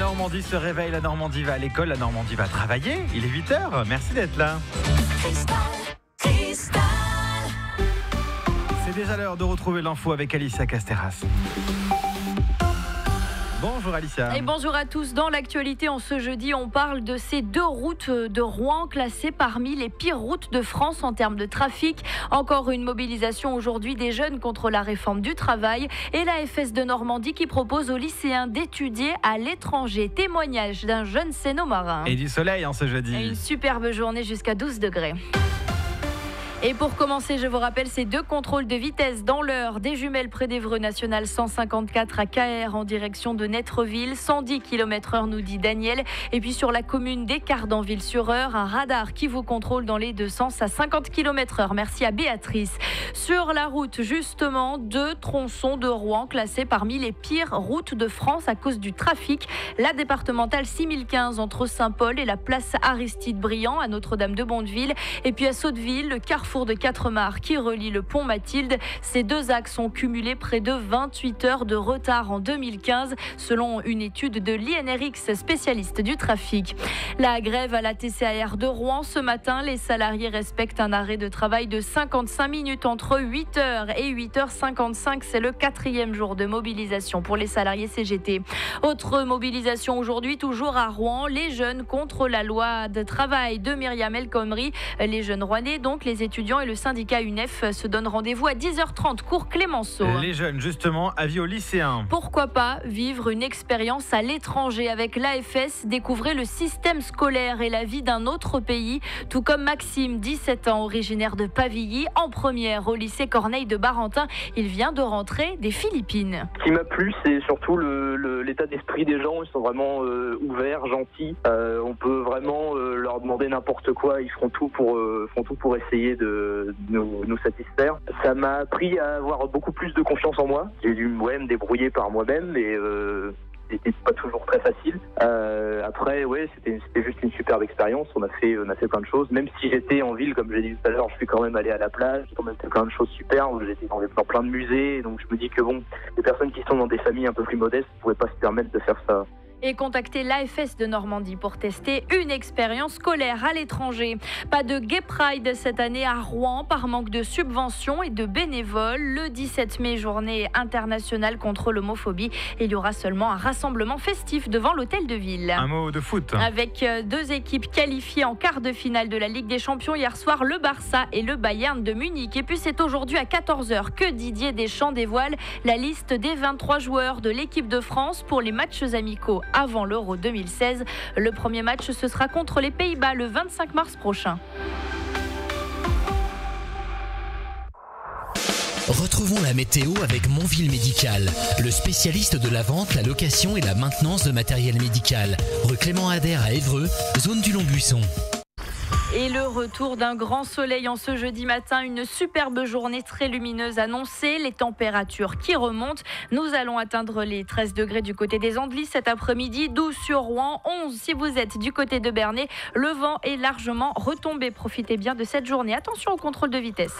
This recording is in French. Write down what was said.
Normandie se réveille, la Normandie va à l'école, la Normandie va travailler. Il est 8h, merci d'être là. C'est déjà l'heure de retrouver l'info avec Alicia Casteras. Bonjour Alicia. Et bonjour à tous. Dans l'actualité, en ce jeudi, on parle de ces 2 routes de Rouen classées parmi les pires routes de France en termes de trafic. Encore une mobilisation aujourd'hui des jeunes contre la réforme du travail et l'AFS de Normandie qui propose aux lycéens d'étudier à l'étranger. Témoignage d'un jeune Sénomarin. Et du soleil ce jeudi. Et une superbe journée jusqu'à 12 degrés. Et pour commencer, je vous rappelle ces 2 contrôles de vitesse dans l'heure. Des jumelles près d'Évreux, national 154 à Cahers en direction de Netreville, 110 km/h nous dit Daniel. Et puis sur la commune d'Écardanville-sur-Eure, un radar qui vous contrôle dans les 2 sens à 50 km/h. Merci à Béatrice. Sur la route, justement, 2 tronçons de Rouen classés parmi les pires routes de France à cause du trafic. La départementale 6015 entre Saint-Paul et la place Aristide-Briand à Notre-Dame-de-Bondeville. Et puis à Sotteville, le carrefour de Quatremar qui relie le pont Mathilde. Ces 2 axes ont cumulé près de 28 heures de retard en 2015, selon une étude de l'INRX, spécialiste du trafic. La grève à la TCAR de Rouen ce matin, les salariés respectent un arrêt de travail de 55 minutes entre 8h et 8h55. C'est le 4e jour de mobilisation pour les salariés CGT. Autre mobilisation aujourd'hui, toujours à Rouen, les jeunes contre la loi de travail de Myriam El Khomri. Les jeunes rouennais, donc les étudiants et le syndicat UNEF se donnent rendez-vous à 10h30, cours Clémenceau. Les jeunes, justement, avis aux lycéens. Pourquoi pas vivre une expérience à l'étranger avec l'AFS, découvrir le système scolaire et la vie d'un autre pays, tout comme Maxime, 17 ans, originaire de Pavilly, en première au lycée Corneille de Barentin. Il vient de rentrer des Philippines. Ce qui m'a plu, c'est surtout l'état d'esprit des gens. Ils sont vraiment ouverts, gentils. On peut vraiment leur demander n'importe quoi. Ils font tout pour essayer de nous satisfaire. Ça m'a appris à avoir beaucoup plus de confiance en moi. J'ai dû me débrouiller par moi-même, mais c'était pas toujours très facile. Après, c'était juste une superbe expérience. On a fait plein de choses. Même si j'étais en ville, comme j'ai dit tout à l'heure, je suis quand même allé à la plage. J'ai quand même fait plein de choses superbes. J'étais dans plein de musées. Donc je me dis que les personnes qui sont dans des familles un peu plus modestes ne pouvaient pas se permettre de faire ça. Et contacter l'AFS de Normandie pour tester une expérience scolaire à l'étranger. Pas de Gay Pride cette année à Rouen par manque de subventions et de bénévoles. Le 17 mai, journée internationale contre l'homophobie. Il y aura seulement un rassemblement festif devant l'hôtel de ville. Un mot de foot. Avec 2 équipes qualifiées en quart de finale de la Ligue des Champions hier soir, le Barça et le Bayern de Munich. Et puis c'est aujourd'hui à 14h que Didier Deschamps dévoile la liste des 23 joueurs de l'équipe de France pour les matchs amicaux avant l'Euro 2016. Le premier match, ce sera contre les Pays-Bas le 25 mars prochain. Retrouvons la météo avec Montville Médical, le spécialiste de la vente, la location et la maintenance de matériel médical. Rue Clément Ader à Évreux, zone du Long-Buisson. Et le retour d'un grand soleil en ce jeudi matin, une superbe journée très lumineuse annoncée, les températures qui remontent. Nous allons atteindre les 13 degrés du côté des Andelys cet après-midi, 12 sur Rouen, 11 si vous êtes du côté de Bernay. Le vent est largement retombé. Profitez bien de cette journée. Attention au contrôle de vitesse.